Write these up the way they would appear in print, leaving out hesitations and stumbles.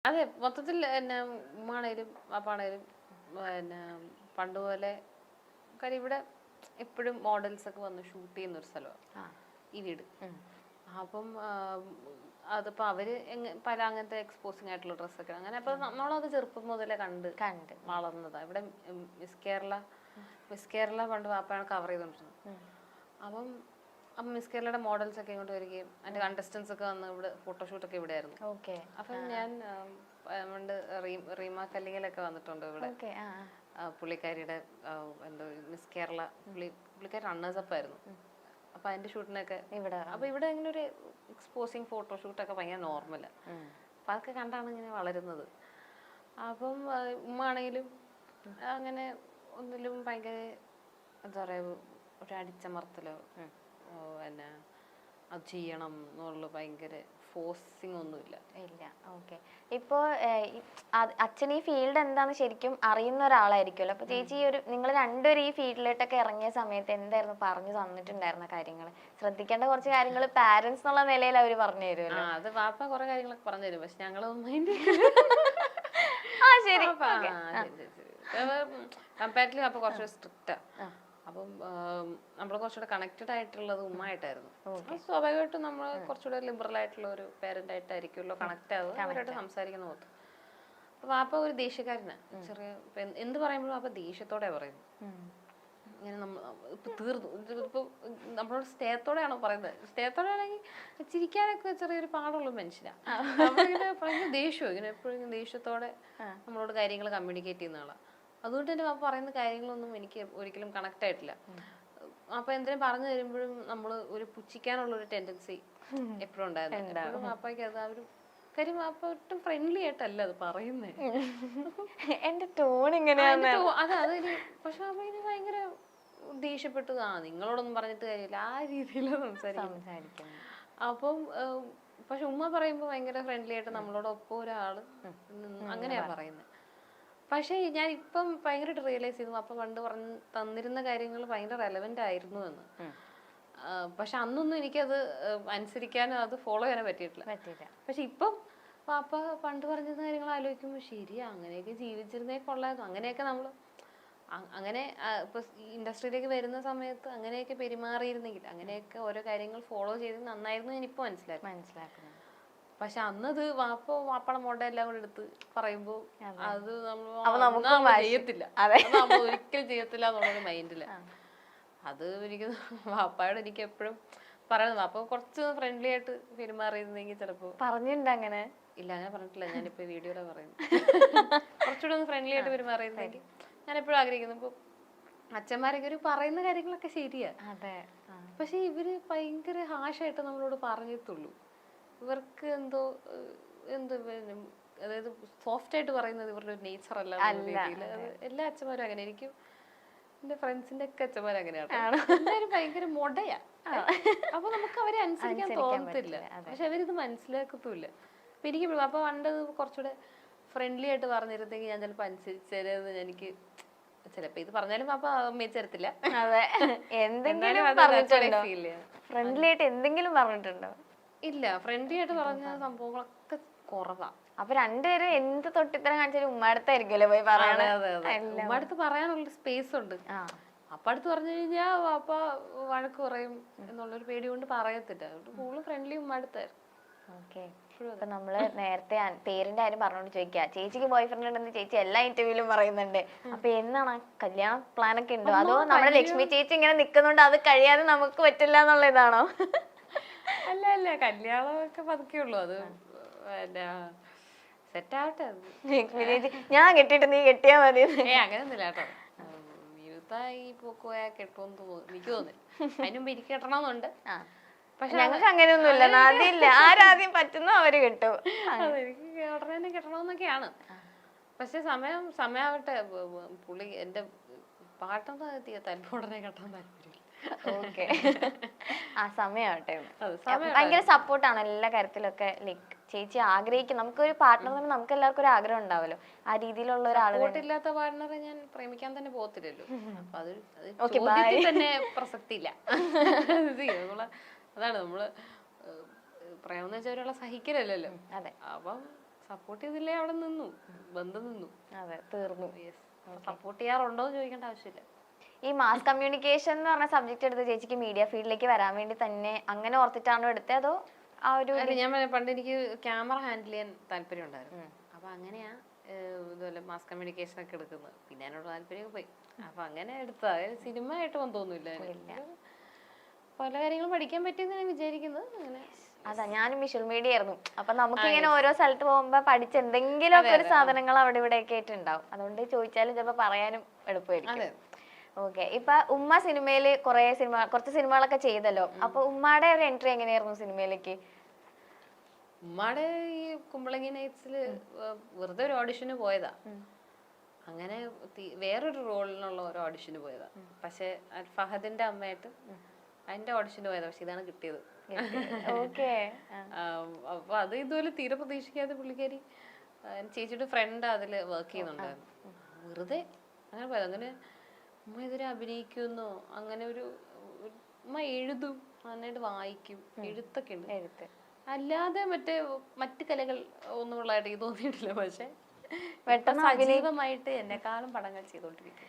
അതെ മൊത്തത്തിൽ എന്നെ ഉമ്മാണേലും പാപ്പാണേലും പിന്നെ പണ്ട് പോലെ കാര്യം ഇവിടെ എപ്പോഴും മോഡൽസ് ഒക്കെ വന്ന് ഷൂട്ട് ചെയ്യുന്ന ഒരു സ്ഥലമാണ് ഈ വീട്. അപ്പം അതിപ്പോൾ അവര് പല അങ്ങനത്തെ എക്സ്പോസിങ് ആയിട്ടുള്ള ഡ്രസ്സൊക്കെ അങ്ങനെ. അപ്പോൾ നമ്മളത് ചെറുപ്പം മുതലേ കണ്ട് വളർന്നതാണ്. ഇവിടെ മിസ് കേരള പണ്ട് വാപ്പയാണ് കവർ ചെയ്തോണ്ടിരുന്നത്. അപ്പം മിസ് കേരളയുടെ മോഡൽസ് ഒക്കെ ഇങ്ങോട്ട് വരികയും അതിന്റെ കണ്ടസ്റ്റൻസ് ഒക്കെ വന്ന് ഇവിടെ ഫോട്ടോഷൂട്ടൊക്കെ ഇവിടെ ആയിരുന്നു. അപ്പം ഞാൻ പണ്ട് റീമ കല്ലിങ്ങലൊക്കെ വന്നിട്ടുണ്ട് ഇവിടെ. പുള്ളിക്കാരിയുടെ എന്തോ മിസ് കേരള പുള്ളിക്കാരി റണ്ണേഴ്സപ്പ് ആയിരുന്നു. അപ്പൊ അതിന്റെ ഷൂട്ടിനൊക്കെ അപ്പൊ ഇവിടെ ഇങ്ങനെ ഒരു എക്സ്പോസിങ് ഫോട്ടോഷൂട്ടൊക്കെ ഭയങ്കര നോർമലാണ്. അപ്പൊ അതൊക്കെ കണ്ടാണ് ഇങ്ങനെ വളരുന്നത്. അപ്പം ഉമ്മ ആണെങ്കിലും അങ്ങനെ ഒന്നിലും ഭയങ്കര എന്താ പറയുക ഒരു അടിച്ചമർത്തലോ പിന്നെ അത് ചെയ്യണം എന്നുള്ള ഭയങ്കര ഫോഴ്സിങ് ഒന്നുമില്ല. ഇല്ല. ഓക്കെ. ഇപ്പോൾ അച്ഛൻ ഈ ഫീൽഡ് എന്താന്ന് ശരിക്കും അറിയുന്ന ഒരാളായിരിക്കുമല്ലോ. അപ്പൊ ചേച്ചി നിങ്ങൾ രണ്ടുപേരും ഈ ഫീൽഡിലോട്ടൊക്കെ ഇറങ്ങിയ സമയത്ത് എന്തായിരുന്നു പറഞ്ഞു തന്നിട്ടുണ്ടായിരുന്ന കാര്യങ്ങൾ? ശ്രദ്ധിക്കേണ്ട കുറച്ച് കാര്യങ്ങൾ പാരന്റ്സ് എന്നുള്ള നിലയിൽ അവർ പറഞ്ഞു തരുമല്ലോ. അത് വാപ്പ കുറെ കാര്യങ്ങളൊക്കെ പറഞ്ഞു തരും. പക്ഷെ ഞങ്ങളൊന്നും കമ്പാരിറ്റീവ്ലി വാപ്പ കുറച്ചുകൂടെ സ്ട്രിക്റ്റാ. അപ്പം നമ്മൾ കുറച്ചുകൂടെ കണക്റ്റഡ് ആയിട്ടുള്ളത് ഉമ്മായിട്ടായിരുന്നു. സ്വാഭാവികമായിട്ടും നമ്മൾ കുറച്ചുകൂടെ ലിബറൽ ആയിട്ടുള്ള ഒരു പേരന്റ് ആയിട്ടായിരിക്കുമല്ലോ കണക്ട് ആവുക, അവരായിട്ട് സംസാരിക്കുന്ന പോത്ത്. അപ്പൊ വാപ്പ ഒരു ദേഷ്യക്കാരനാണ്. ചെറിയ എന്ത് പറയുമ്പോഴും വാപ്പ ദേഷ്യത്തോടെ പറയുന്നു. ഇങ്ങനെ നമ്മൾ ഇപ്പൊ തീർന്നു ഇപ്പൊ നമ്മളോട് സ്നേഹത്തോടെയാണോ പറയുന്നത്? സ്നേഹത്തോടെ ആണെങ്കിൽ ചിരിക്കാനൊക്കെ ചെറിയൊരു പാടുള്ള മനുഷ്യനാണ്. നമ്മളിങ്ങനെ ഭയങ്കര ദേഷ്യവും ഇങ്ങനെ എപ്പോഴും ദേഷ്യത്തോടെ നമ്മളോട് കാര്യങ്ങൾ കമ്മ്യൂണിക്കേറ്റ് ചെയ്യുന്ന ആളാണ്. അതുകൊണ്ട് തന്നെ വാപ്പ പറയുന്ന കാര്യങ്ങളൊന്നും എനിക്ക് ഒരിക്കലും കണക്ട് ആയിട്ടില്ല. അപ്പൊ എന്തിനും പറഞ്ഞു തരുമ്പോഴും നമ്മൾ ഒരു പുച്ഛിക്കാനുള്ള ഒരു ടെൻഡൻസി എപ്പോഴും ഉണ്ടായിരുന്നു. വാപ്പയ്ക്ക് അത് ആ ഒരു കാര്യം വാപ്പ ഒട്ടും ഫ്രണ്ട്ലി ആയിട്ടല്ല അത് പറയുന്നേ. എന്റെ ടോൺ ഇങ്ങനെയാണ്. അതെനിക്ക് പക്ഷെ വാപ്പ ഇനി ഭയങ്കര ദേഷ്യപ്പെട്ടു. നിങ്ങളോടൊന്നും പറഞ്ഞിട്ട് കാര്യമില്ല ആ രീതിയിലാണ് സംസാരിക്കുന്നത്. അപ്പം പക്ഷെ ഉമ്മ പറയുമ്പോ ഭയങ്കര ഫ്രണ്ട്ലി ആയിട്ട് നമ്മളോടൊപ്പം ഒരാള് അങ്ങനെയാ പറയുന്നത്. പക്ഷെ ഞാൻ ഇപ്പം ഭയങ്കരമായിട്ട് റിയലൈസ് ചെയ്തു അപ്പൊ പണ്ട് പറഞ്ഞു തന്നിരുന്ന കാര്യങ്ങൾ ഭയങ്കര റെലവെന്റ് ആയിരുന്നു എന്ന്. പക്ഷെ അന്നൊന്നും എനിക്കത് അനുസരിക്കാനോ അത് ഫോളോ ചെയ്യാനോ പറ്റിയിട്ടില്ല. പക്ഷെ ഇപ്പം പാപ്പ പണ്ട് പറഞ്ഞിരുന്ന കാര്യങ്ങൾ ആലോചിക്കുമ്പോൾ ശരിയാ, അങ്ങനെയൊക്കെ ജീവിച്ചിരുന്നേ കൊള്ളായിരുന്നു. അങ്ങനെയൊക്കെ നമ്മള് അങ്ങനെ ഇപ്പൊ ഇൻഡസ്ട്രിയിലേക്ക് വരുന്ന സമയത്ത് അങ്ങനെയൊക്കെ പെരുമാറിയിരുന്നെങ്കിൽ, അങ്ങനെയൊക്കെ ഓരോ കാര്യങ്ങൾ ഫോളോ ചെയ്ത് നന്നായിരുന്നു ഞാനിപ്പോ മനസ്സിലാക്കുന്നു. പക്ഷെ അന്നത് വാപ്പയുടെ മോഡ എല്ലാം കൂടെ എടുത്ത് പറയുമ്പോ അത് നമ്മൾ ചെയ്യത്തില്ല, നമ്മൾ ഒരിക്കലും ചെയ്യത്തില്ല എന്നുള്ളൊരു മൈൻഡില്. അത് എനിക്ക് വാപ്പയോട് എനിക്ക് എപ്പോഴും പറയുന്നത്. വാപ്പ കുറച്ച് ഫ്രണ്ട്ലി ആയിട്ട് പെരുമാറിയിരുന്നെങ്കിൽ ചിലപ്പോ പറഞ്ഞിട്ടുണ്ട്. അങ്ങനെ ഇല്ല, അങ്ങനെ പറഞ്ഞിട്ടില്ല. ഞാനിപ്പോ വീഡിയോയിലാണ് പറയുന്നത്. കുറച്ചുകൂടെ ഒന്ന് ഫ്രണ്ട്ലി ആയിട്ട് പെരുമാറിയിരുന്നെങ്കിൽ ഞാൻ എപ്പോഴും ആഗ്രഹിക്കുന്നു. ഇപ്പൊ അച്ഛന്മാരൊക്കെ ഒരു പറയുന്ന കാര്യങ്ങളൊക്കെ ശരിയാ, പക്ഷെ ഇവര് ഭയങ്കര ഹാഷായിട്ട് നമ്മളോട് പറഞ്ഞെത്തുള്ളൂ. ഇവർക്ക് എന്തോ അതായത് സോഫ്റ്റ് ആയിട്ട് പറയുന്നത് ഇവരുടെ ഒരു നേച്ചർ അല്ല രീതിയിൽ. എല്ലാ അച്ഛന്മാരും അങ്ങനെ. എനിക്കും എന്റെ ഫ്രണ്ട്സിന്റെ ഒക്കെ അച്ഛന്മാരും അങ്ങനെയാണ്. എല്ലാവരും ഭയങ്കര മൊടയാ. അപ്പൊ നമുക്ക് അവരെ അനുസരിക്കാൻ തോന്നത്തില്ല. പക്ഷെ അവരിത് മനസ്സിലാക്കത്തുമില്ല. അപ്പൊ എനിക്ക് അപ്പൊ പണ്ട് കുറച്ചുകൂടെ ഫ്രണ്ട്ലി ആയിട്ട് പറഞ്ഞിരുന്നെങ്കിൽ ഞാൻ ചിലപ്പോ അനുസരിച്ചതെന്ന് എനിക്ക് ചിലപ്പോ ഇത് പറഞ്ഞാലും അപ്പൊ അമ്മയിച്ചെരത്തില്ല. ഫ്രണ്ട്ലി ആയിട്ട് എന്തെങ്കിലും പറഞ്ഞിട്ടുണ്ടോ? ഇല്ല, ഫ്രണ്ട്ലി ആയിട്ട് പറഞ്ഞ സംഭവങ്ങളൊക്കെ കുറവാ. അപ്പൊ രണ്ടുപേരും എന്ത് തൊട്ടിത്തരം കാണിച്ചാലും ഉമ്മാടുത്തായിരിക്കുമല്ലോ പോയി പറയണത്. ഉമ്മടുത്ത് പറയാനുള്ള സ്പേസ് ഉണ്ട്. അപ്പ അടുത്ത് പറഞ്ഞു കഴിഞ്ഞാൽ അപ്പ വഴക്ക് പറയും എന്നുള്ളൊരു പേടി കൊണ്ട് പറയത്തില്ല. അതുകൊണ്ട് കൂടുതൽ ഫ്രണ്ട്ലി ഉമ്മടുത്തായിരുന്നു. ഓക്കെ. ഇപ്പൊ നമ്മള് നേരത്തെ പേരിന്റെ കാര്യം പറഞ്ഞോണ്ട് ചോദിക്കുക, ചേച്ചിക്ക് ബോയ് ഫ്രണ്ട് ഉണ്ടെന്ന് ചേച്ചി എല്ലാ ഇന്റർവ്യൂലും പറയുന്നുണ്ട്. അപ്പൊ എന്നാണ് കല്യാണ പ്ലാൻ ഒക്കെ ഉണ്ടോ? അതോ നമ്മുടെ ലക്ഷ്മി ചേച്ചി ഇങ്ങനെ നിക്കുന്നുണ്ട് അത് കഴിയാതെ നമുക്ക് പറ്റില്ല എന്നുള്ള ഇതാണോ? അല്ല, കല്യാണമൊക്കെ പതുക്കെയുള്ളൂ. അത് സെറ്റ് ആവട്ടെ. ഞാൻ കെട്ടിട്ട് നീ കെട്ടിയാ മതി. അങ്ങനെയൊന്നുമില്ല കേട്ടോ. യൂത്തായി പോക്കോയാ കെട്ടുമെന്ന് തോന്നുന്നു, എനിക്ക് തോന്നില്ല. അതിനുമ്പ് എനിക്ക് കെട്ടണമെന്നുണ്ട്. പക്ഷെ ഞങ്ങൾക്ക് അങ്ങനെയൊന്നുമില്ല. ആദ്യമില്ല, ആരാദ്യം പറ്റുന്നോ അവര് കിട്ടും. എനിക്ക് ഉടനെ തന്നെ കെട്ടണമെന്നൊക്കെയാണ്. പക്ഷെ സമയാവട്ടെ. പുള്ളി എന്റെ പാട്ടെന്ന് താല്പര്യം ഉടനെ കെട്ടാൻ താല്പര്യമില്ല. ഓക്കെ, ആ സമയാവട്ടെ. ഭയങ്കര സപ്പോർട്ടാണ് എല്ലാ കാര്യത്തിലൊക്കെ. ലൈക്ക് ചേച്ചി ആഗ്രഹിക്കും, നമുക്കൊരു പാർട്ട്ണർ തന്നെ നമുക്ക് എല്ലാവർക്കും ഒരു ആഗ്രഹം ഉണ്ടാവല്ലോ, ആ രീതിയിലുള്ള ഒരാളില്ലാത്ത പാർട്ട്ണറെ ഞാൻ പ്രേമിക്കാൻ തന്നെ പോകത്തില്ലല്ലോ. അപ്പൊ അത് തന്നെ പ്രസക്തിയില്ല. അതാണ് നമ്മള് പ്രേമെന്ന് വെച്ചാൽ ഒരാളെ സഹിക്കലല്ലോ. അപ്പം സപ്പോർട്ട് ചെയ്തില്ലേ അവിടെ നിന്നു, ബന്ധം നിന്നു. അതെ, തീർന്നു. സപ്പോർട്ട് ചെയ്യാറുണ്ടോ എന്ന് ചോദിക്കേണ്ട ആവശ്യമില്ല. ഈ മാസ് കമ്മ്യൂണിക്കേഷൻ എന്ന് പറഞ്ഞ സബ്ജക്ട് എടുത്ത് ചേച്ചിക്ക് മീഡിയ ഫീൽഡിലേക്ക് വരാൻ വേണ്ടി തന്നെ അങ്ങനെ ഓർത്തിട്ടാണോ എടുത്തത്, അതോ ആ ഒരു ഞാൻ പണ്ട് എനിക്ക് ക്യാമറ ഹാൻഡിൽ ചെയ്യാൻ താല്പര്യം ഉണ്ടായിരുന്നു. അപ്പൊ അങ്ങനെയാ ഇതുപോലെ മാസ് കമ്മ്യൂണിക്കേഷൻ ഒക്കെ എടുക്കുന്നത്. പിന്നെ എന്നോട് താല്പര്യമൊക്കെ പോയി. അപ്പൊ അങ്ങനെ എടുത്താ സിനിമ ആയിട്ട് തോന്നുന്നില്ല. പല കാര്യങ്ങളും പഠിക്കാൻ പറ്റിയെന്ന് ഞാൻ വിചാരിക്കുന്നത്. അങ്ങനെ അതാ, ഞാനും വിഷ്വൽ മീഡിയ ആയിരുന്നു. അപ്പൊ നമുക്ക് ഇങ്ങനെ ഓരോ സ്ഥലത്ത് പോകുമ്പോ പഠിച്ച എന്തെങ്കിലും ഒക്കെ ഒരു സാധനങ്ങൾ അവിടെ ഇവിടെ ഒക്കെ ആയിട്ടുണ്ടാവും. അതുകൊണ്ട് ചോദിച്ചാലും ചിലപ്പോ പറയാനും എളുപ്പമായിരിക്കും. ഓക്കെ, ഇപ്പൊ ഉമ്മ സിനിമയില് കുറച്ച് സിനിമകളൊക്കെ ചെയ്തല്ലോ. അപ്പൊ ഉമ്മയുടെ ഒരു എൻട്രി എങ്ങനെയായിരുന്നു സിനിമയിലേക്ക്? ഉമ്മയുടെ ഈ കുമ്പളങ്ങി നൈറ്റ്സില് വെറുതെ ഒരു ഓഡിഷന് പോയതാ. അങ്ങനെ വേറൊരു റോളിനുള്ള ഒരു ഓഡിഷന് പോയതാ. പക്ഷെ ഫഹദിന്റെ അമ്മയായിട്ട് അതിന്റെ ഓഡിഷന് പോയതാ. പക്ഷെ ഇതാണ് കിട്ടിയത്. അപ്പൊ അത് ഇതുപോലെ തീരെ പ്രതീക്ഷിക്കാതെ പുള്ളിക്കാരി ചേച്ചിയുടെ ഫ്രണ്ട് അതില് വർക്ക് ചെയ്യുന്നുണ്ടായിരുന്നു. വെറുതെ അങ്ങനെ പോയത്. അങ്ങനെ ഉമ്മ ഇതിനെ അഭിനയിക്കുന്നോ, അങ്ങനെ ഒരു ഉമ്മ എഴുതും, നന്നായിട്ട് വായിക്കും, എഴുത്തൊക്കെ ഉണ്ട്. അല്ലാതെ മറ്റു കലകൾ ഒന്നും ഉള്ളതായിട്ട് എനിക്ക് തോന്നിയിട്ടില്ല. പക്ഷെ സജീവമായിട്ട് എന്നെക്കാളും പടങ്ങൾ ചെയ്തോണ്ടിരിക്കും.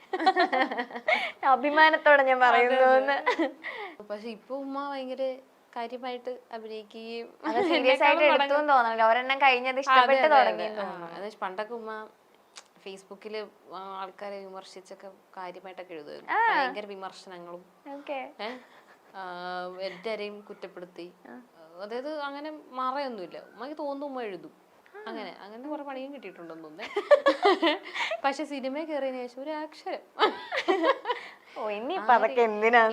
അഭിമാനത്തോടെ ഞാൻ പറയുന്നു. പക്ഷെ ഇപ്പൊ ഉമ്മ ഭയങ്കര കാര്യമായിട്ട് അഭിനയിക്കുകയും പണ്ടൊക്കെ ഉമ്മ ഫേസ്ബുക്കില് ആൾക്കാരെ വിമർശിച്ചൊക്കെ കാര്യമായിട്ടൊക്കെ എഴുതുമായിരുന്നു. ഭയങ്കര വിമർശനങ്ങളും എല്ലാരെയും കുറ്റപ്പെടുത്തി. അതായത് അങ്ങനെ മറയൊന്നുമില്ല. ഉമ്മക്ക് തോന്നുന്നു ഉമ്മ എഴുതും. അങ്ങനെ കുറെ പണിയും കിട്ടിയിട്ടുണ്ടെന്ന് തോന്നുന്നു. പക്ഷെ സിനിമ കയറിയതിനു ശേഷം ഒരു അക്ഷരം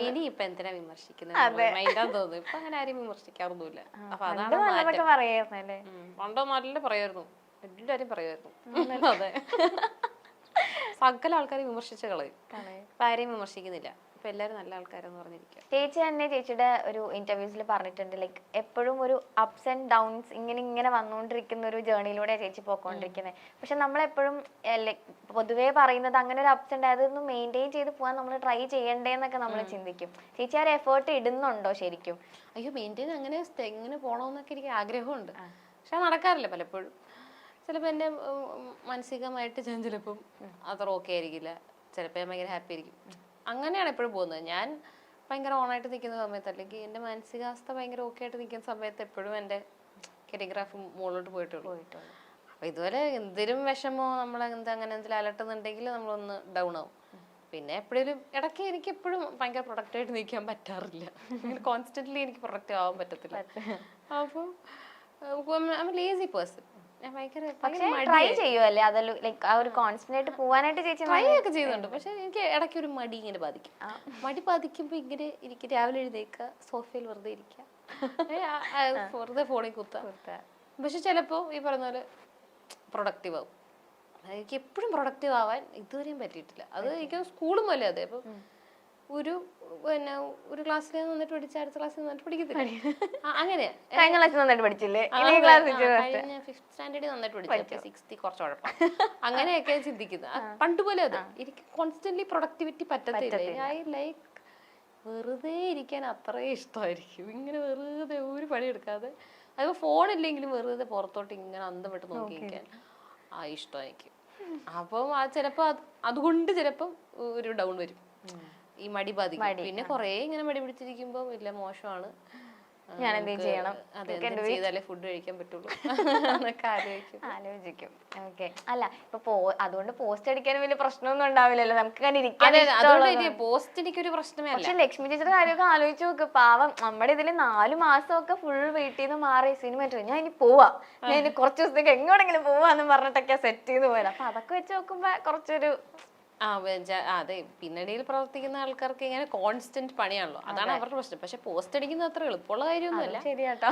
ഇനിയിപ്പൊ എന്തിനാ വിമർശിക്കുന്നത് മൈൻഡാന്ന് തോന്നുന്നു. ഇപ്പൊ അങ്ങനെ ആരും വിമർശിക്കാറൊന്നുമില്ല. അപ്പൊ അതാണ് പണ്ടോ നല്ല പറയായിരുന്നു, എല്ലാരും പറയായിരുന്നു. അതെ, സകല ആൾക്കാരെ വിമർശിച്ച കളയും. ഇപ്പൊ ആരെയും വിമർശിക്കുന്നില്ല. ഇപ്പൊ എല്ലാരും നല്ല ആൾക്കാരെന്ന് പറഞ്ഞിരിക്കുക. ചേച്ചി തന്നെ ചേച്ചിയുടെ ഒരു ഇന്റർവ്യൂസിൽ പറഞ്ഞിട്ടുണ്ട്, ലൈക്ക് എപ്പോഴും ഒരു അപ്സ് ആൻഡ് ഡൗൺസ് ഇങ്ങനെ വന്നുകൊണ്ടിരിക്കുന്ന ഒരു ജേർണിയിലൂടെ ചേച്ചി പോയിക്കൊണ്ടിരിക്കുന്നത്. പക്ഷെ നമ്മളെപ്പോഴും ലൈക്ക് പൊതുവേ പറയുന്നത് അങ്ങനെ ഒരു അപ്സ് ഉണ്ട്, അതൊന്ന് മെയിൻറ്റെയിൻ ചെയ്ത് പോകാൻ നമ്മൾ ട്രൈ ചെയ്യണ്ടേന്നൊക്കെ നമ്മൾ ചിന്തിക്കും. ചേച്ചി ആ ഒരു എഫേർട്ട് ഇടുന്നുണ്ടോ ശരിക്കും? അയ്യോ, മെയിൻറ്റെയിൻ അങ്ങനെ എങ്ങനെ പോകണമെന്നൊക്കെ എനിക്ക് ആഗ്രഹമുണ്ട്. പക്ഷെ നടക്കാറില്ല പലപ്പോഴും. ചിലപ്പോൾ എൻ്റെ മാനസികമായിട്ട് ഞാൻ ചിലപ്പം അത്ര ഓക്കെ ആയിരിക്കില്ല, ചിലപ്പോൾ ഞാൻ ഭയങ്കര ഹാപ്പി ആയിരിക്കും. അങ്ങനെയാണ് എപ്പോഴും പോകുന്നത്. ഞാൻ ഭയങ്കര ഓണായിട്ട് നിൽക്കുന്ന സമയത്ത്, അല്ലെങ്കിൽ എൻ്റെ മാനസികാവസ്ഥ ഭയങ്കര ഓക്കെ ആയിട്ട് നിൽക്കുന്ന സമയത്ത് എപ്പോഴും എൻ്റെ കരിയോഗ്രാഫ് മുകളിലോട്ട് പോയിട്ടുള്ളൂ. അപ്പൊ ഇതുപോലെ എന്തെങ്കിലും വിഷമോ അങ്ങനെ എന്തെങ്കിലും അലട്ടുന്നുണ്ടെങ്കിൽ നമ്മളൊന്ന് ഡൗൺ ആവും. പിന്നെ എപ്പോഴും ഇടയ്ക്ക് എനിക്ക് എപ്പോഴും ഭയങ്കര പ്രൊഡക്റ്റായിട്ട് നിൽക്കാൻ പറ്റാറില്ല. കോൺസ്റ്റന്റ്ലി എനിക്ക് പ്രൊഡക്റ്റ് ആവാൻ പറ്റത്തില്ല. അപ്പോൾ ലേസി പേഴ്സൺ. ട്രൈ ചെയ്യുമല്ലേ അതല്ല, ലൈക്ക് ആ ഒരു കോൺസ്റ്റന്റ് ആയിട്ട് പോവാനായിട്ട് ചേച്ചി ട്രൈ ഒക്കെ ചെയ്യുന്നുണ്ട്. പക്ഷെ എനിക്ക് ഇടയ്ക്ക് ഒരു മടി ഇങ്ങനെ ബാധിക്കും. മടി ബാധിക്കുമ്പോ ഇങ്ങനെ എനിക്ക് രാവിലെ എഴുന്നേക്കുക, സോഫയിൽ വെറുതെ ഇരിക്കുക, വെറുതെ ഫോണിൽ കുത്താം. പക്ഷെ ചിലപ്പോ ഈ പറഞ്ഞ പോലെ പ്രൊഡക്റ്റീവ് ആവും. എനിക്ക് എപ്പോഴും പ്രൊഡക്റ്റീവ് ആവാൻ ഇതുവരെയും പറ്റിയിട്ടില്ല. അത് എനിക്ക് സ്കൂളും പോലെ അതെ. അപ്പൊ ഒരു ക്ലാസ്സിൽ നന്നായിട്ട് പഠിച്ച അടുത്ത ക്ലാസ്സിൽ നന്നായിട്ട് പഠിക്കത്തില്ല. അങ്ങനെ കഴിഞ്ഞ ക്ലാസ്സിൽ നന്നായിട്ട് പഠിച്ചില്ലേ, കഴിഞ്ഞ 5th സ്റ്റാൻഡേർഡിൽ നന്നായിട്ട് പഠിച്ചു, 6th കുറച്ച് കുഴപ്പം. അങ്ങനെയൊക്കെ ചിന്തിക്കുന്നത്. പണ്ടുപോലെ അതെ, എനിക്ക് കോൺസ്റ്റന്റ്ലി പ്രൊഡക്ടിവിറ്റി പറ്റത്തില്ല. ഐ ലൈക്ക് വെറുതെ ഇരിക്കാൻ അത്രേ ഇഷ്ടമായിരിക്കും. ഇങ്ങനെ വെറുതെ ഒരു പണി എടുക്കാതെ, അതിപ്പോ ഫോണില്ലെങ്കിലും വെറുതെ പുറത്തോട്ട് ഇങ്ങനെ അന്തം വിട്ട് നോക്കിയിരിക്കാൻ ഇഷ്ടമായിരിക്കും. അപ്പം ചിലപ്പോ അതുകൊണ്ട് ചിലപ്പം ഒരു ഡൗൺ വരും, ഈ മടി ബാധിക്കും. പിന്നെ കൊറേ ഇങ്ങനെ മടി പിടിച്ചിരിക്കുമ്പോ വലിയ മോശമാണ്, ഞാൻ എന്തെങ്കിലും ചെയ്യണം, ചെയ്താലേ ഫുഡ് കഴിക്കാൻ പറ്റുള്ളൂ എന്നൊക്കെ ആലോചിക്കും. ഓക്കെ, അല്ല ഇപ്പൊ അതുകൊണ്ട് പോസ്റ്റ് അടിക്കാനും വലിയ പ്രശ്നമൊന്നും ഉണ്ടാവില്ലല്ലോ, നമുക്ക് പോസ്റ്റ് എനിക്കൊരു പ്രശ്നമേ അല്ല. പക്ഷെ ലക്ഷ്മി ചേച്ചിയുടെ കാര്യമൊക്കെ ആലോചിച്ച് നോക്ക്, പാവം നമ്മുടെ ഇതില് 4 മാസമൊക്കെ ഫുൾ വീട്ടിൽ നിന്ന് മാറി സിനിമ ഞാൻ ഇനി പോവാ, ഞാൻ ഇനി കുറച്ച് ദിവസത്തേക്ക് എങ്ങോട്ടെങ്കിലും പോവാന്ന് പറഞ്ഞിട്ടൊക്കെ സെറ്റ് ചെയ്ത് പോയത്. അപ്പൊ അതൊക്കെ വെച്ച് നോക്കുമ്പോ കുറച്ചൊരു അതെ, പിന്നണിയിൽ പ്രവർത്തിക്കുന്ന ആൾക്കാർക്ക് ഇങ്ങനെ കോൺസ്റ്റന്റ് പണിയാണല്ലോ, അതാണ് അവരുടെ പ്രശ്നം. പക്ഷെ പോസ്റ്റ് അടിക്കുന്നത് അത്ര എളുപ്പമുള്ള കാര്യമൊന്നുമല്ല. ശരിയാട്ടോ.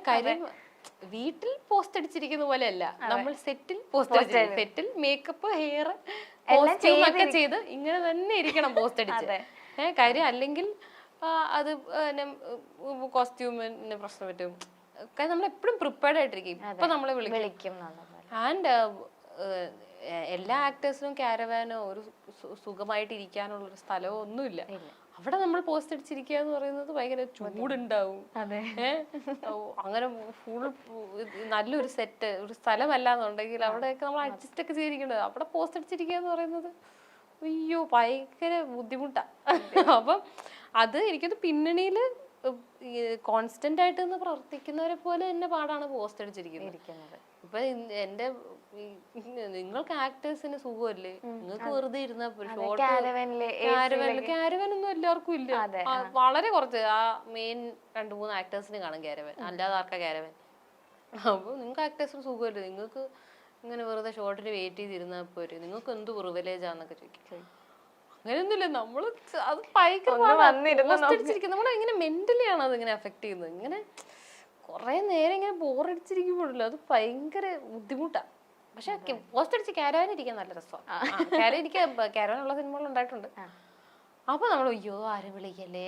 കാര്യം വീട്ടിൽ പോസ്റ്റ് അടിച്ചിരിക്കുന്ന പോലെയല്ല, നമ്മൾ സെറ്റിൽ പോസ്റ്റ് അടിച്ചിരിക്കും. സെറ്റിൽ മേക്കപ്പ്, ഹെയർ, കോസ്റ്റ്യൂം ഒക്കെ ചെയ്ത് ഇങ്ങനെ തന്നെ ഇരിക്കണം പോസ്റ്റ് അടിച്ച്. കാര്യം അല്ലെങ്കിൽ അത് കോസ്റ്റ്യൂമിന് പ്രശ്നം പറ്റും. കാര്യം നമ്മൾ എപ്പോഴും പ്രിപ്പയർഡ് ആയിട്ടിരിക്കും. ഇപ്പൊ നമ്മളെ വിളിക്കും. ആൻഡ് എല്ലാ ആക്ടേഴ്സിനും ക്യാരവാനോ ഒരു സുഖമായിട്ട് ഇരിക്കാനുള്ള ഒരു സ്ഥലമോ ഒന്നുമില്ല. അവിടെ നമ്മൾ പോസ്റ്റ് അടിച്ചിരിക്കുക എന്ന് പറയുന്നത് ഭയങ്കര ചൂടുണ്ടാവും. അതെ. അങ്ങനെ ഫുൾ നല്ലൊരു സെറ്റ് ഒരു സ്ഥലമല്ലാന്നുണ്ടെങ്കിൽ അവിടെയൊക്കെ നമ്മൾ അഡ്ജസ്റ്റ് ഒക്കെ ചെയ്തിരിക്കേണ്ടത്. അവിടെ പോസ്റ്റ് അടിച്ചിരിക്കുക എന്ന് പറയുന്നത് അയ്യോ ഭയങ്കര ബുദ്ധിമുട്ടാ. അപ്പം അത് എനിക്കത് പിന്നണിയിൽ കോൺസ്റ്റന്റ് ആയിട്ട് നിന്ന് പ്രവർത്തിക്കുന്നവരെ പോലെ തന്നെ പാടാണ് പോസ്റ്റ് അടിച്ചിരിക്കുന്നത്. ഇപ്പൊ എന്റെ നിങ്ങൾക്ക് ആക്ടേഴ്സിന് സുഖമല്ലേ, നിങ്ങൾക്ക് വെറുതെ ഇരുന്ന ക്യാരവൻ ഒന്നും എല്ലാവർക്കും ഇല്ല. വളരെ കുറച്ച് ആ മെയിൻ 2-3 ആക്ടേഴ്സിന് കാണും ക്യാരവൻ, അല്ലാതെ ആർക്കാ ക്യാരവൻ. അപ്പൊ നിങ്ങൾക്ക് ആക്ടേഴ്സിന് സുഖമല്ലേ, നിങ്ങൾക്ക് ഇങ്ങനെ വെറുതെ ഷോർട്ടിന് വെയിറ്റ് ചെയ്തിരുന്നാ പോരെ, നിങ്ങൾക്ക് എന്ത് പ്രിവിലേജാന്നൊക്കെ ചോദിക്കും. അങ്ങനെയൊന്നുമില്ല. നമ്മള് അത് ഭയങ്കര നമ്മളെ ഇങ്ങനെ മെന്റലി ആണ് അത് ഇങ്ങനെ എഫക്ട് ചെയ്യുന്നത്. ഇങ്ങനെ കുറെ നേരം ഇങ്ങനെ ബോറടിച്ചിരിക്കുമ്പോഴല്ലോ അത് ഭയങ്കര ബുദ്ധിമുട്ടാ. പക്ഷെ പോസ്റ്റ് അടിച്ച് ക്യാരവാൻ ഇരിക്കാൻ നല്ല രസമാണ്. എനിക്ക് ക്യാരവാനുള്ള സിനിമകൾ ഉണ്ടായിട്ടുണ്ട്. അപ്പൊ നമ്മൾ അയ്യോ ആരും വിളിക്കല്ലേ,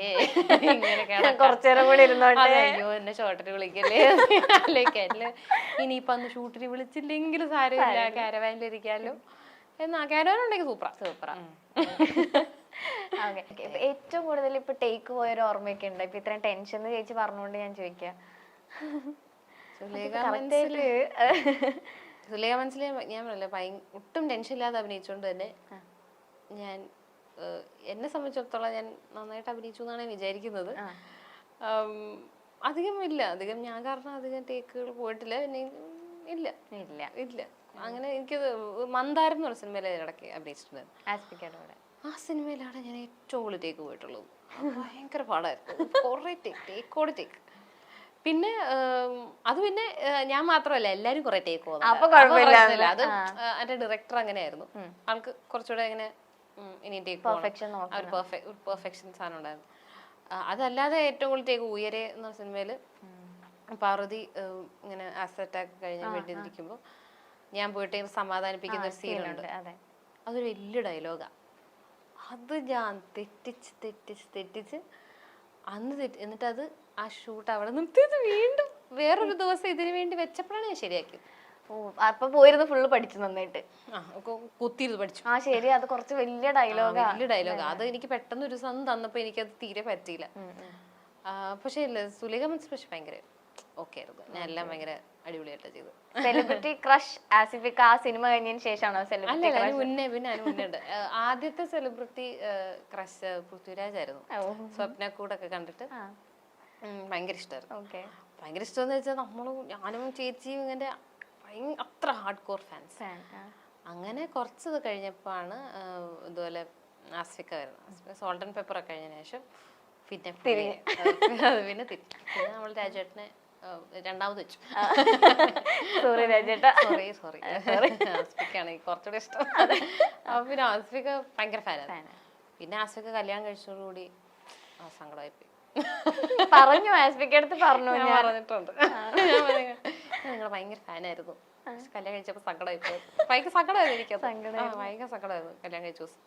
അയ്യോ എന്നെ ഷോർട്ടിന് വിളിക്കല്ലേ, അല്ലെ ഇനിയിപ്പൊ അന്ന് ഷൂട്ടിന് വിളിച്ചില്ലെങ്കിലും സാരമില്ല ക്യാരവാനിൽ ഇരിക്കാലോ എന്നാ. ക്യാരവാൻ ഉണ്ടെങ്കിൽ സൂപ്പറാ. ഏറ്റവും കൂടുതൽ ഇപ്പൊ ടേക്ക് പോയൊരു ഓർമ്മയൊക്കെ ഉണ്ട്? ഇപ്പൊ ഇത്രയും ടെൻഷൻ ചേച്ചി പറഞ്ഞുകൊണ്ട് ഞാൻ ചോദിക്കാം. സുലേഖ മനസ്സിലെ ഞാൻ പറയല്ലേ ഒട്ടും ടെൻഷൻ ഇല്ലാതെ അഭിനയിച്ചോണ്ട് തന്നെ ഞാൻ എന്നെ സംബന്ധിച്ചിടത്തോളം ഞാൻ നന്നായിട്ട് അഭിനയിച്ചു എന്നാണ് വിചാരിക്കുന്നത്. അധികം ഞാൻ കാരണം അധികം ടേക്കുകൾ പോയിട്ടില്ല. ഇല്ല ഇല്ല ഇല്ല അങ്ങനെ എനിക്കത് മന്ദാരം എന്ന് പറഞ്ഞ സിനിമയിലെ ഇടയ്ക്ക് അഭിനയിച്ചിട്ടുണ്ട്. ആ സിനിമയിലാണ് ഞാൻ ഏറ്റവും കൂടുതൽ ടേക്ക് പോയിട്ടുള്ളത്. ഭയങ്കര പാടായിരുന്നു, കുറെ ടേക്ക്. പിന്നെ അത് പിന്നെ ഞാൻ മാത്രമല്ല എല്ലാരും കുറെ ടേക്ക് പോകുന്നത്. അത് എന്റെ ഡയറക്ടർ അങ്ങനെയായിരുന്നു. ആൾക്ക് കുറച്ചുകൂടെ ഇങ്ങനെ ഇനി ടേക്ക് പെർഫെക്ഷൻ സാധനം ഉണ്ടായിരുന്നു. അതല്ലാതെ ഏറ്റവും കൂടുതൽ ടേക്ക് ഉയരെ എന്ന സിനിമയില് പാർവതി ഇങ്ങനെ ആസിഡ് അറ്റാക്ക് കഴിഞ്ഞ് വേണ്ടിയിരിക്കുമ്പോ ഞാൻ പോയിട്ട് സമാധാനിപ്പിക്കുന്ന ഒരു സീനുണ്ട്. അതൊരു വലിയ ഡയലോഗാ. അത് ഞാൻ തെറ്റിച്ച് എന്നിട്ട് അത് ആ ഷൂട്ട് അവിടെ നിർത്തിയത് വീണ്ടും വേറൊരു ദിവസം ഇതിനു വേണ്ടി വെച്ചപ്പോഴാണ് ഞാൻ ശരിയാക്കിയത്. അപ്പൊ പോയിരുന്നു ഫുള്ള് പഠിച്ചു നന്നായിട്ട് കുത്തിയത് പഠിച്ചു. ശരി, അത് കുറച്ച് വലിയ ഡയലോഗാ. അത് എനിക്ക് പെട്ടെന്ന് ഒരു ദിവസം തന്നപ്പോ എനിക്കത് തീരെ പറ്റിയില്ല. പക്ഷെ സുലേഖ മനസ്സിൽ പക്ഷെ ഭയങ്കര ഓക്കെ ആയിരുന്നു. ഞാൻ എല്ലാം ഭയങ്കര അടിപൊളിയായിട്ട് ചെയ്തു. സെലിബ്രിറ്റി ക്രഷ് ആസിഫിക്ക ആ സിനിമ കഴിഞ്ഞതിന് ശേഷമാണോ? പിന്നെ മുന്നേ ആദ്യത്തെ സെലിബ്രിറ്റി ക്രഷ് പൃഥ്വിരാജ് ആയിരുന്നു. സ്വപ്ന കൂടൊക്കെ കണ്ടിട്ട് ഭയങ്കര ഇഷ്ടമായിരുന്നു. ഭയങ്കര ഇഷ്ടമെന്ന് വെച്ചാൽ ഞാനും ചേച്ചിയും ഇങ്ങനെ അത്ര ഹാർഡ് കോർ ഫാൻസ്. അങ്ങനെ കുറച്ച് കഴിഞ്ഞപ്പോഴാണ് ഇതുപോലെ ആസിഫിക്ക വരുന്നത്. സോൾട്ട് ആൻഡ് പെപ്പർ ഒക്കെ കഴിഞ്ഞതിന് ശേഷം പിന്നെ നമ്മൾ രാജേട്ടനെ രണ്ടാമത് വെച്ചു. സോറി രാജേട്ടാ, സോറി ആസിഫിക്കാണ് കുറച്ചുകൂടെ ഇഷ്ടം. അപ്പൊ പിന്നെ ആസിഫിക്ക ഭയങ്കര ഫാനാണ്. പിന്നെ ആസിഫിക്ക കല്യാണം കഴിച്ചതോടുകൂടി സങ്കടമായിപ്പോയി. പറഞ്ഞു ആസിഫിക്കടുത്ത് പറഞ്ഞിട്ടുണ്ട്. നിങ്ങൾ ഭയങ്കര ഫാനായിരുന്നു, കല്യാണം കഴിച്ചപ്പോ സങ്കടമായിപ്പോയി. ഭയങ്കര സങ്കടമായിരുന്നു എനിക്കത്. ഭയങ്കര സങ്കടമായിരുന്നു കല്യാണം കഴിച്ച ദിവസം.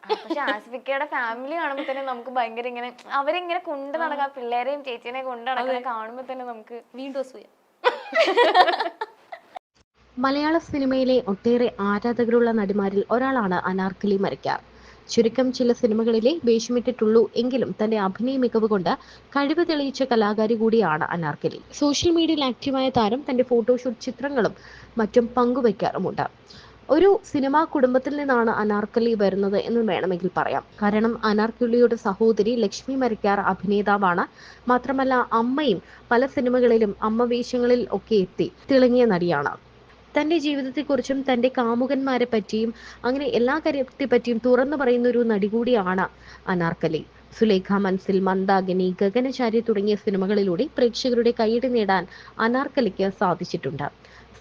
പക്ഷെ ആസിഫിക്കയുടെ ഫാമിലി കാണുമ്പോ തന്നെ നമുക്ക് ഭയങ്കര ഇങ്ങനെ അവരിങ്ങനെ കൊണ്ട് നടക്കാം, പിള്ളേരെയും ചേച്ചീനെ കൊണ്ട് നടക്കുന്ന കാണുമ്പോ തന്നെ നമുക്ക് വീണ്ടും അസൂയ. മലയാള സിനിമയിലെ ഒട്ടേറെ ആരാധകരുള്ള നടിമാരിൽ ഒരാളാണ് അനാർക്കലി മരക്കാർ. ചുരുക്കം ചില സിനിമകളിലെ വേഷമിട്ടിട്ടുള്ളൂ എങ്കിലും തന്റെ അഭിനയ മികവ് കൊണ്ട് കഴിവ് തെളിയിച്ച കലാകാരി കൂടിയാണ് അനാർക്കലി. സോഷ്യൽ മീഡിയയിൽ ആക്റ്റീവായ താരം തന്റെ ഫോട്ടോഷൂട്ട് ചിത്രങ്ങളും മറ്റും പങ്കുവയ്ക്കാറുമുണ്ട്. ഒരു സിനിമാ കുടുംബത്തിൽ നിന്നാണ് അനാർക്കലി വരുന്നത് എന്ന് വേണമെങ്കിൽ പറയാം. കാരണം അനാർക്കലിയുടെ സഹോദരി ലക്ഷ്മി മരക്കാർ അഭിനേതാവാണ്. മാത്രമല്ല അമ്മയും പല സിനിമകളിലും അമ്മ വേഷങ്ങളിൽ ഒക്കെ എത്തി തിളങ്ങിയ നടിയാണ്. തന്റെ ജീവിതത്തെക്കുറിച്ചും തന്റെ കാമുകന്മാരെ പറ്റിയും അങ്ങനെ എല്ലാ കാര്യത്തെ പറ്റിയും തുറന്നു പറയുന്ന ഒരു നടി കൂടിയാണ് അനാർക്കലി. സുലേഖ മനസ്സിൽ, മന്ദാകിനി, ഗഗനചാരി തുടങ്ങിയ സിനിമകളിലൂടെ പ്രേക്ഷകരുടെ കയ്യടി നേടാൻ അനാർക്കലിക്ക് സാധിച്ചിട്ടുണ്ട്.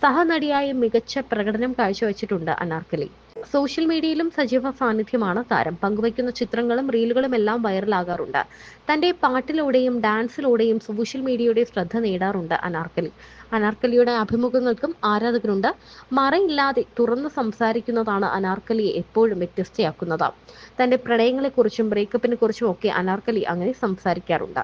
സഹനടിയായി മികച്ച പ്രകടനം കാഴ്ചവെച്ചിട്ടുണ്ട് അനാർക്കലി. സോഷ്യൽ മീഡിയയിലും സജീവ സാന്നിധ്യമാണ് താരം. പങ്കുവയ്ക്കുന്ന ചിത്രങ്ങളും റീലുകളും എല്ലാം വൈറലാകാറുണ്ട്. തന്റെ പാട്ടിലൂടെയും ഡാൻസിലൂടെയും സോഷ്യൽ മീഡിയയുടെ ശ്രദ്ധ നേടാറുണ്ട് അനാർക്കലി. അനാർക്കലിയുടെ അഭിമുഖങ്ങൾക്കും ആരാധകരുണ്ട്. മറയില്ലാതെ തുറന്നു സംസാരിക്കുന്നതാണ് അനാർക്കലിയെ എപ്പോഴും വ്യത്യസ്തയാക്കുന്നത്. തന്റെ പ്രണയങ്ങളെക്കുറിച്ചും ബ്രേക്കപ്പിനെ കുറിച്ചും ഒക്കെ അനാർക്കലി അങ്ങനെ സംസാരിക്കാറുണ്ട്.